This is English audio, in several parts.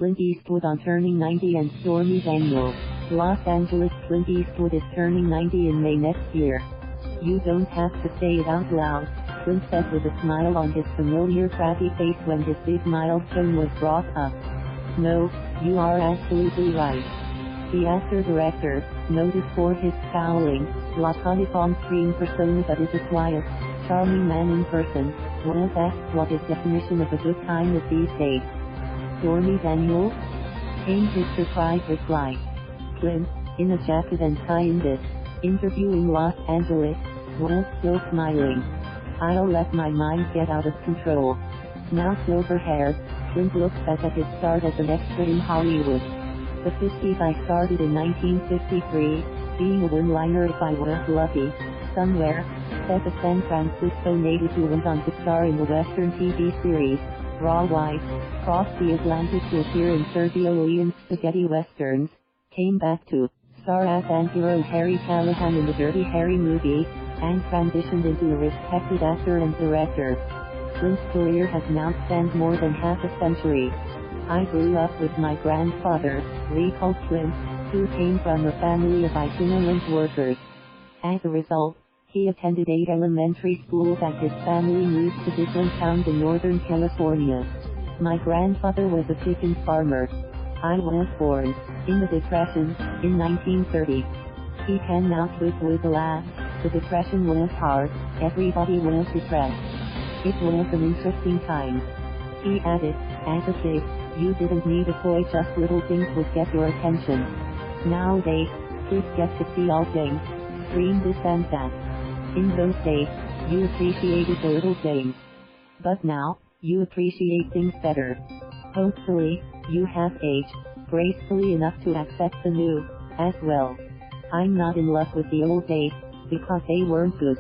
Clint Eastwood on turning 90 and Stormy Daniels. Los Angeles. Clint Eastwood is turning 90 in May next year. You don't have to say it out loud, Clint said with a smile on his familiar craggy face when his big milestone was brought up. No, you are absolutely right. The actor-director, noted for his scowling, laconic on-screen persona but is a quiet, charming man in person, was asked what his definition of a good time is these days. Stormy Daniels? Came his surprised reply. Clint, in a jacket and tie in this interview in Los Angeles, was still smiling. I'll let my mind get out of control. Now silver-haired, Clint looks back at his start as an extra in Hollywood. The 50s I started in 1953, being a one-liner if I was lucky, somewhere, said the San Francisco native who went on to star in the Western TV series, Rawhide I, crossed the Atlantic to appear in Sergio Leone's spaghetti westerns, came back to star as antihero Harry Callahan in the Dirty Harry movie, and transitioned into a respected actor and director. Clint's career has now spanned more than half a century. I grew up with my grandfather, recalled Clint, who came from a family of itinerant workers. As a result, he attended 8 elementary schools as his family moved to different towns in Northern California. My grandfather was a chicken farmer. I was born in the Depression, in 1930. He can now quip with a laugh. The Depression was hard, everybody was depressed. It was an interesting time. He added, as a kid, you didn't need a toy, just little things would get your attention. Nowadays, kids get to see all things, scream this and that. In those days, you appreciated the little things. But now, you appreciate things better. Hopefully, you have aged gracefully enough to accept the new, as well. I'm not in love with the old days, because they weren't good.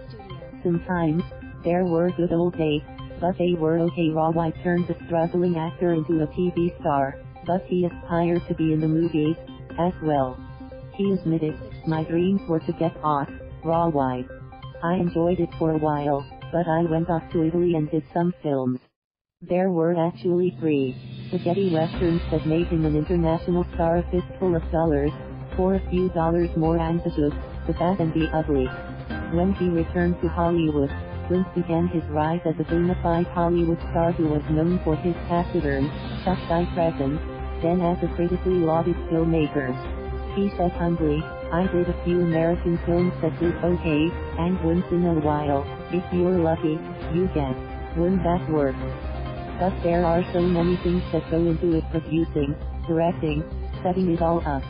Sometimes, there were good old days, but they were okay. Rawhide turned a struggling actor into a TV star, but he aspired to be in the movies, as well. He admitted, my dreams were to get off Rawhide. I enjoyed it for a while, but I went off to Italy and did some films. There were actually 3 spaghetti westerns that made him an international star: A Fistful of Dollars, For a Few Dollars More, and The Good, the Bad and the Ugly. When he returned to Hollywood, Clint began his rise as a bona fide Hollywood star who was known for his taciturn, tough-guy presence, then as a critically lauded filmmaker. He said humbly, I did a few American films that did okay, and once in a while, if you're lucky, you get one that works. But there are so many things that go into it: producing, directing, setting it all up.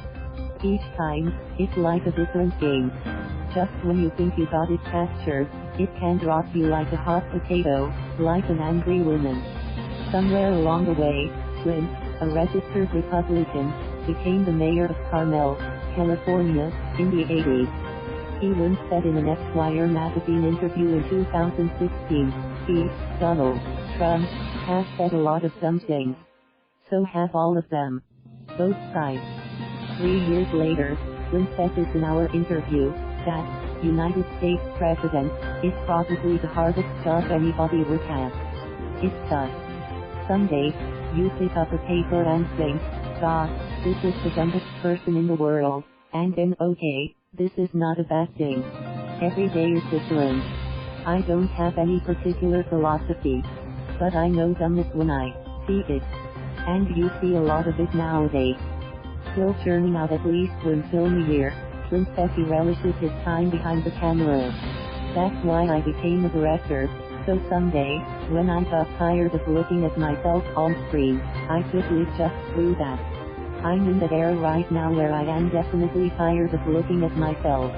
Each time, it's like a different game. Just when you think you got it captured, it can drop you like a hot potato, like an angry woman. Somewhere along the way, Clint, a registered Republican, became the mayor of Carmel, California, in the 80s. He once said in an Esquire magazine interview in 2016, he, Donald Trump, has said a lot of dumb things. So have all of them. Both sides. 3 years later, Clint said this in our interview, that United States President is probably the hardest job anybody would have. It's tough. Some days, you pick up a paper and think, God, this is the dumbest person in the world, and then okay, this is not a bad thing. Every day is different. I don't have any particular philosophy, but I know dumbness when I see it. And you see a lot of it nowadays. Still churning out at least one film a year, Clint says he relishes his time behind the camera. That's why I became a director, so someday, when I got tired of looking at myself on screen, I could live just through that. I'm in that era right now where I am definitely tired of looking at myself.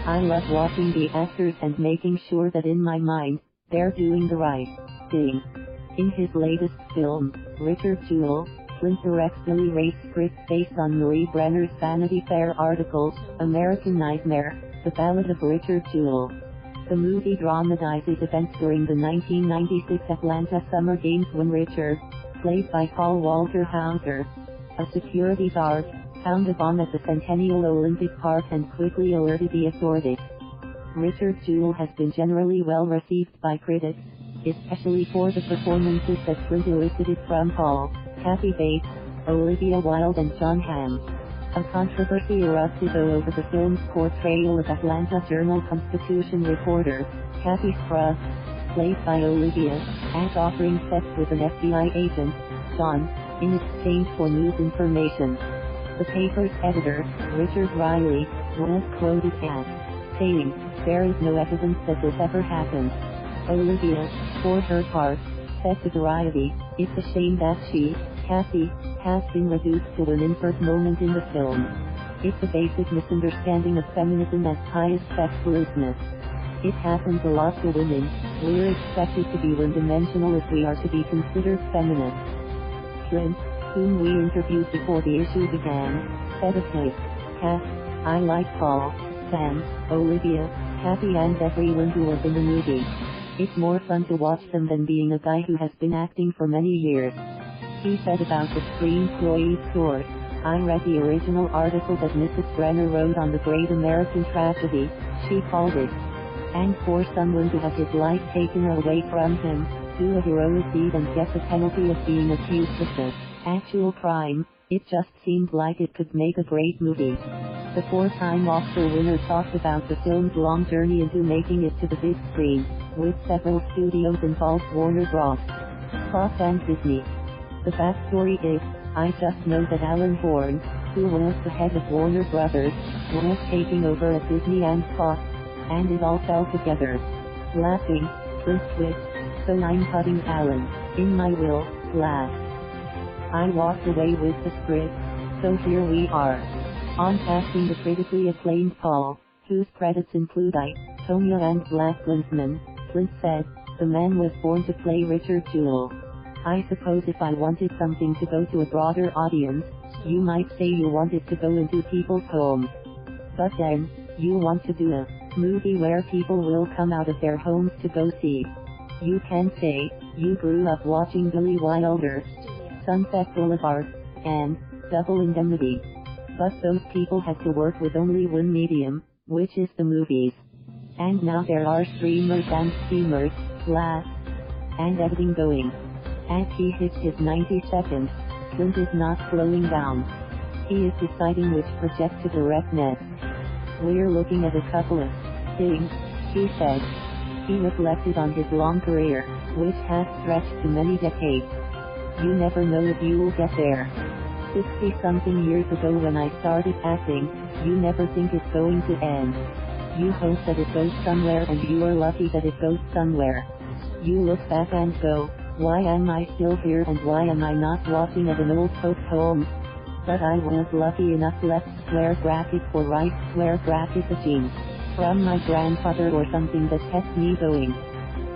I love watching the actors and making sure that in my mind, they're doing the right thing. In his latest film, Richard Jewell, Clint directs Billy Ray's script based on Marie Brenner's Vanity Fair article, American Nightmare, The Ballad of Richard Jewell. The movie dramatizes events during the 1996 Atlanta Summer Games when Richard, played by Paul Walter Hauser, a security guard, found a bomb at the Centennial Olympic Park and quickly alerted the authorities. Richard Jewell has been generally well received by critics, especially for the performances that Clint elicited from Paul, Kathy Bates, Olivia Wilde and John Hamm. A controversy erupted over the film's portrayal of Atlanta Journal-Constitution reporter, Kathy Scruggs, played by Olivia, as offering sex with an FBI agent, John, in exchange for news information. The paper's editor, Richard Riley, was quoted as saying, "There is no evidence that this ever happened." Olivia, for her part, said to Variety, "It's a shame that she, Kathy, has been reduced to an infant moment in the film. It's a basic misunderstanding of feminism as pious sexualness. It happens a lot to women. We're expected to be one-dimensional if we are to be considered feminist." Clint, whom we interviewed before the issue began, said of his cast, "I like Paul, Sam, Olivia, Kathy and everyone who was in the movie. It's more fun to watch them than being a guy who has been acting for many years." He said about the screenplay's source, "I read the original article that Mrs. Brenner wrote on the Great American Tragedy, she called it. And for someone to have his life taken away from him, do a heroic deed and get the penalty of being accused of the actual crime, it just seemed like it could make a great movie." The four-time Oscar winner talked about the film's long journey into making it to the big screen, with several studios involved: Warner Bros., Fox and Disney. "The backstory is, I just know that Alan Horn, who was the head of Warner Brothers, was taking over at Disney and Fox, and it all fell together." Laughing, Clint quipped, "So I'm putting Alan in my will, laugh. I walked away with the script, so here we are." On casting the critically acclaimed Paul, whose credits include Tonya and Black Klansman, Clint said, "The man was born to play Richard Jewell. I suppose if I wanted something to go to a broader audience, you might say you wanted to go into people's homes. But then, you want to do a movie where people will come out of their homes to go see. You can say, you grew up watching Billy Wilder, Sunset Boulevard, and Double Indemnity. But those people had to work with only one medium, which is the movies. And now there are streamers and steamers, glass, and everything going." As he hits his 90 seconds, Clint is not slowing down. He is deciding which project to direct next. "We're looking at a couple of things," he said. He reflected on his long career, which has stretched to many decades. "You never know if you'll get there. 60-something years ago when I started acting, you never think it's going to end. You hope that it goes somewhere and you are lucky that it goes somewhere. You look back and go, why am I still here and why am I not watching at an old folks' home? But I was lucky enough left square bracket for right square bracket a gene from my grandfather or something that kept me going.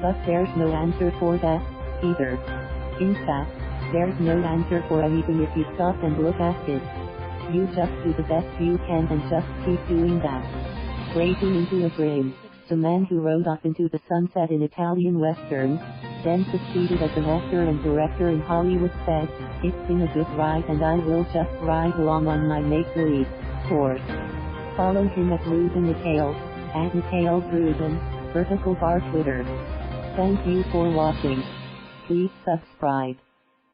But there's no answer for that, either. In fact, there's no answer for anything if you stop and look at it. You just do the best you can and just keep doing that." Breaking into a grin, the man who rode off into the sunset in Italian westerns, then succeeded as an actor and director in Hollywood, said, "It's been a good ride and I will just ride along on my make-believe horse." Follow him at Ruben Nikhil, at Nikhil Ruben, Vertical Bar Twitter. Thank you for watching. Please subscribe.